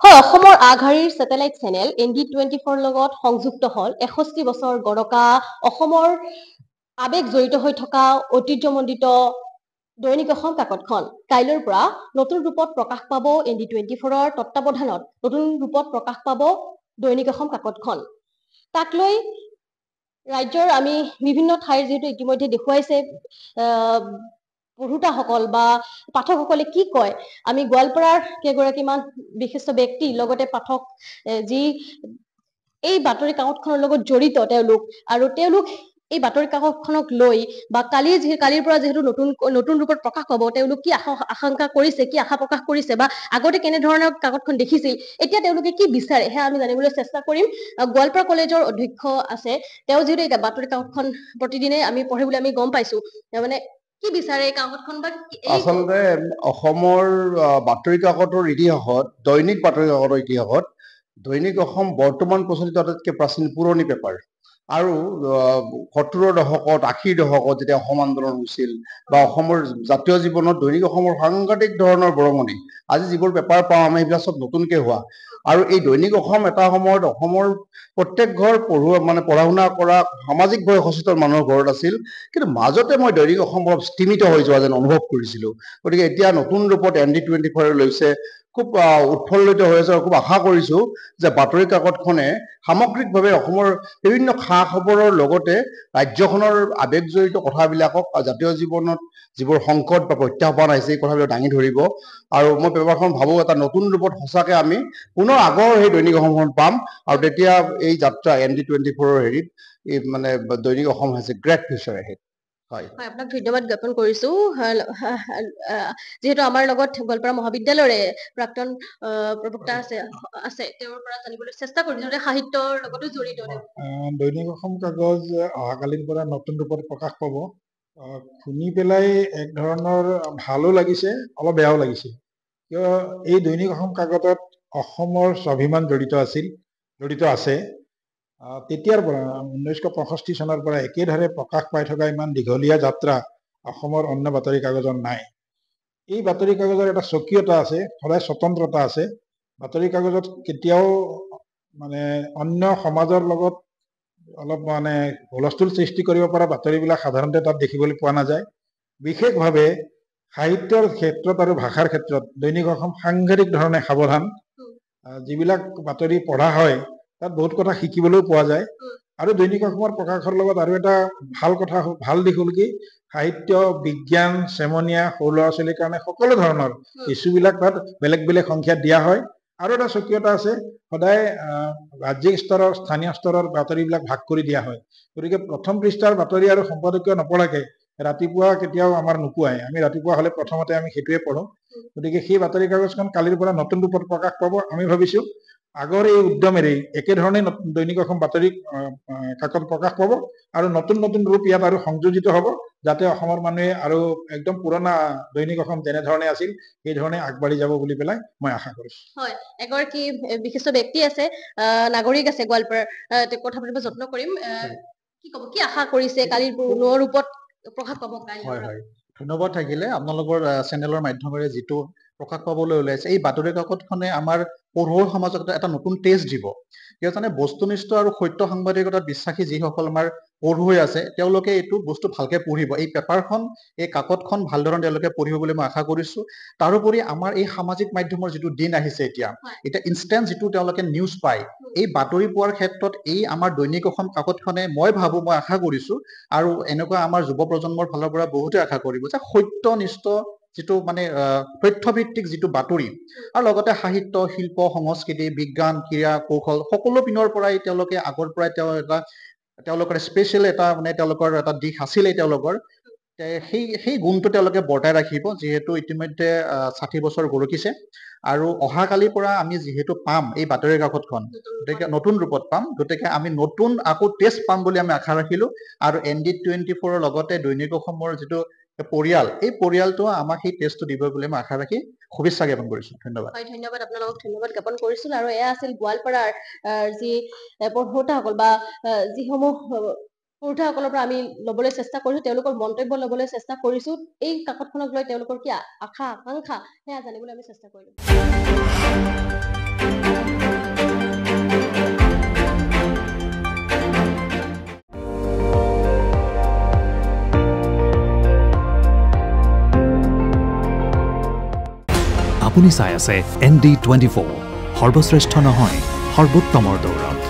হয়, অসমৰ আগশাৰীৰ ছেটেলাইট চেনেল ND24 লগত সংযুক্ত হ'ল ৬১ বছৰ গৰকা অসমৰ আৱেগ জড়িত হৈ থকা ঐতিহ্যমণ্ডিত দৈনিক অসম কাকতখন। কাইলৈৰ পৰা নতুন ৰূপত প্ৰকাশ পাব ND24ৰ তত্বাৱধানত নতুন ৰূপত প্ৰকাশ পাব দৈনিক অসম কাকতখন। তাক লৈ ৰাজ্যৰ আমি বিভিন্ন ঠাইৰ যিহেতু ইতিমধ্যে দেখুৱাইছে পঢ়োতাসকল বা পাঠকসকলে কি কয়, আমি গোৱালপাৰাৰ কেইগৰাকীমান বিশিষ্ট ব্যক্তি লগতে পাঠক যি এই বাতৰি কাকতখনৰ লগত জড়িত তেওঁলোক এই বাতৰি কাকতখনক লৈ বা কালিৰ পৰা যিহেতু নতুন ৰূপত প্ৰকাশ পাব, তেওঁলোক কি আশংকা কৰিছে, কি আশা প্ৰকাশ কৰিছে বা আগতে কেনেধৰণৰ কাকতখন দেখিছিল, এতিয়া তেওঁলোকে কি বিচাৰে সেয়া আমি জানিবলৈ চেষ্টা কৰিম। গোৱালপাৰা কলেজৰ অধ্যক্ষ আছে, তেওঁ যিহেতু এই বাতৰি কাকতখন প্ৰতিদিনে আমি পঢ়ে বুলি আমি গম পাইছো, মানে কি বিচাৰে এই কাকতখন বা আচলতে অসমৰ বাতৰি কাকতৰ ইতিহাসত, দৈনিক বাতৰি কাকতৰ ইতিহাসত দৈনিক অসম বৰ্তমান প্ৰচলিত আটাইতকৈ প্ৰাচীন পুৰণি পেপাৰ। আৰু ৭০ৰ দশকত ৮০ৰ দশকত যেতিয়া অসম আন্দোলন হৈছিল বা অসমৰ জাতীয় জীৱনত দৈনিক অসমৰ সাংঘাতিক ধৰণৰ বৰঙণি, আজি যিবোৰ পেপাৰ পাওঁ আমি সেইবিলাক চব নতুনকৈ হোৱা। আৰু এই দৈনিক অসম এটা সময়ত অসমৰ প্ৰত্যেক ঘৰ পঢ়া শুনা কৰা সামাজিকভাৱে সচেতন মানুহৰ ঘৰত আছিল, কিন্তু মাজতে মই দৈনিক অসম অলপ স্তিমিত হৈ যোৱা যেন অনুভৱ কৰিছিলোঁ। গতিকে এতিয়া নতুন ৰূপত ND24 লৈছে, খুব উৎফুল্লিত হৈ আছে আৰু খুব আশা কৰিছোঁ যে বাতৰি কাকতখনে সামগ্ৰিকভাৱে অসমৰ বিভিন্ন খা খবৰৰ লগতে ৰাজ্যখনৰ আৱেগজড়িত কথাবিলাকক জাতীয় জীৱনত যিবোৰ সংকট বা প্ৰত্যাহ্বান আহিছে এই কথাবিলাক দাঙি ধৰিব। আৰু মই পেপাৰখন ভাবোঁ এটা নতুন ৰূপত সঁচাকৈ আমি পুনৰ আগৰ সেই দৈনিক অসমখন পাম, আৰু তেতিয়া এই যাত্ৰা ND24 হেৰিত মানে দৈনিক Assam has a great future ahead. হয়, আপোনাক ধন্যবাদ জ্ঞাপন কৰিছো। যিহেতু আমাৰ লগত গোৱালপাৰা মহাবিদ্যালয়ৰে প্ৰাক্তন প্ৰবক্তা আছে তেওঁৰ পৰা জানিবলৈ চেষ্টা কৰিছো, সাহিত্যৰ লগতো জড়িত। দৈনিক অসম কাগজ অহাকালিৰ পৰা নতুন ৰূপত প্ৰকাশ পাব। শুনি পেলাই এক ধৰণৰ ভালো লাগিছে, অলপ বেয়াও লাগিছে, কিয় এই দৈনিক অসম কাকতত অসমৰ স্বাভিমান জড়িত আছে। তেতিয়াৰ পৰা 1965 চনৰ পৰা একেধাৰে প্ৰকাশ পাই থকা ইমান দীঘলীয়া যাত্ৰা অসমৰ অন্য বাতৰি কাগজৰ নাই। এই বাতৰি কাগজৰ এটা স্বকীয়তা আছে, সদায় স্বতন্ত্ৰতা আছে। বাতৰি কাগজত কেতিয়াও মানে অন্য সমাজৰ লগত অলপ মানে হুলস্থুল সৃষ্টি কৰিব পৰা বাতৰিবিলাক সাধাৰণতে তাত দেখিবলৈ পোৱা নাযায়। বিশেষভাৱে সাহিত্যৰ ক্ষেত্ৰত আৰু ভাষাৰ ক্ষেত্ৰত দৈনিক অসম সাংঘাতিক ধৰণে সাৱধান। যিবিলাক বাতৰি পঢ়া হয় তাত বহুত কথা শিকিবলৈও পোৱা যায়। আৰু দৈনিক অসমৰ প্ৰকাশৰ লগত আৰু এটা ভাল দিশ হ'ল কি, সাহিত্য, বিজ্ঞান, চেমনীয়া, সৰু ল'ৰা ছোৱালীৰ কাৰণে সকলো ধৰণৰ ইছ্যুবিলাক তাত বেলেগ বেলেগ সংখ্যাত দিয়া হয়। আৰু এটা স্বকীয়তা আছে, সদায় ৰাজ্যিক স্তৰৰ স্থানীয় স্তৰৰ বাতৰিবিলাক ভাগ কৰি দিয়া হয়। গতিকে প্ৰথম পৃষ্ঠাৰ বাতৰি আৰু সম্পাদকীয় নপঢ়াকে ৰাতিপুৱা কেতিয়াও আমাৰ নোপোৱাই। আমি ৰাতিপুৱা হ'লে প্ৰথমতে আমি সেইটোৱে পঢ়ো। গতিকে সেই বাতৰি কাগজখন কালিৰ পৰা নতুন ৰূপত প্ৰকাশ পাব। আমি ভাবিছো আগৰ এই উদ্যমেৰেই একেধৰণে দৈনিক অসম বাতৰি কাকত প্ৰকাশ পাব আৰু নতুন নতুন ৰূপ ইয়াত আৰু সংযোজিত হ'ব, যাতে অসমৰ মানুহে আৰু একদম পুৰণা দৈনিক অসম যেনেধৰণে আছিল সেই ধৰণে আগবাঢ়ি যাব বুলি পেলাই মই আশা কৰিছো। হয়, এগৰাকী বিশিষ্ট ব্যক্তি আছে, নাগৰিক আছে গোৱালপাৰাৰ, তেওঁ কথা পাতিব যত্ন কৰিম। কি ক'ব, কি আশা কৰিছে কালিৰ পুনৰ ৰূপত প্ৰকাশ পাব? হয় হয়, ধন্যবাদ থাকিলে আপোনালোকৰ চেনেলৰ মাধ্যমেৰে যিটো প্ৰকাশ পাবলৈ ওলাইছে। এই বাতৰি কাকতখনে আমাৰ পঢ়ুৱৈ সমাজক এটা নতুন টেষ্ট দিব। কিয়জানে বস্তুনিষ্ঠ আৰু সত্য সাংবাদিকতাত বিশ্বাসী যিসকল আমাৰ পঢ়ুৱৈ আছে তেওঁলোকে এইটো বস্তু ভালকে পঢ়িব। এই পেপাৰখন, এই কাকতখন ভালদৰে তেওঁলোকে পঢ়িব বুলি মই আশা কৰিছো। তাৰোপৰি আমাৰ এই সামাজিক মাধ্যমৰ যিটো দিন আহিছে এতিয়া ইনষ্টেণ্ট যিটো তেওঁলোকে নিউজ পায়, এই বাতৰি পোৱাৰ ক্ষেত্ৰত এই আমাৰ দৈনিক অসম কাকতখনে মই আশা কৰিছো, আৰু এনেকুৱা আমাৰ যুৱ প্ৰজন্মৰ ফালৰ পৰা বহুতে আশা কৰিব যে সত্যনিষ্ঠ যিটো মানে তথ্যভিত্তিক যিটো বাতৰি, আৰু লগতে সাহিত্য, শিল্প, সংস্কৃতি, বিজ্ঞান, ক্ৰীড়া, কৌশল সকলো পিনৰ পৰাই তেওঁলোকে আগৰ পৰাই তেওঁলোকৰ স্পেচিয়েল এটা মানে তেওঁলোকৰ এটা দিশ আছিলেই তেওঁলোকৰ। সেই গুণটো তেওঁলোকে বৰ্তাই ৰাখিব, যিহেতু ইতিমধ্যে 60 বছৰ গৰকিছে। আৰু অহাকালিৰ পৰা আমি যিহেতু পাম এই বাতৰি কাকতখন, গতিকে নতুন ৰূপত পাম, গতিকে আমি নতুন আকৌ টেষ্ট পাম বুলি আমি আশা ৰাখিলো। আৰু ND24 লগতে দৈনিক অসমৰ যিটো পৰিয়াল, এই পৰিয়ালটো আমাক সেই টেষ্টটো দিব বুলি মই আশা ৰাখি শুভেচ্ছা জ্ঞাপন কৰিছো। ধন্যবাদ। হয়, ধন্যবাদ। আপোনালোকক ধন্যবাদ জ্ঞাপন কৰিছিল। আৰু এয়া আছিল গোৱালপাৰাৰ যি পঢ়ুৱৈতাসকল বা যিসমূহ পঢ়ুৱৈতাসকলৰ পৰা আমি ল'বলৈ চেষ্টা কৰিছো, তেওঁলোকৰ মন্তব্য ল'বলৈ চেষ্টা কৰিছো। এই কাকতখনক লৈ তেওঁলোকৰ কি আশা আকাংক্ষা সেয়া জানিবলৈ আমি চেষ্টা কৰিলো। আপুনি চাই আছে ND24 সৰ্বশ্ৰেষ্ঠ নহয় সৰ্বোত্তমৰ দৌৰত।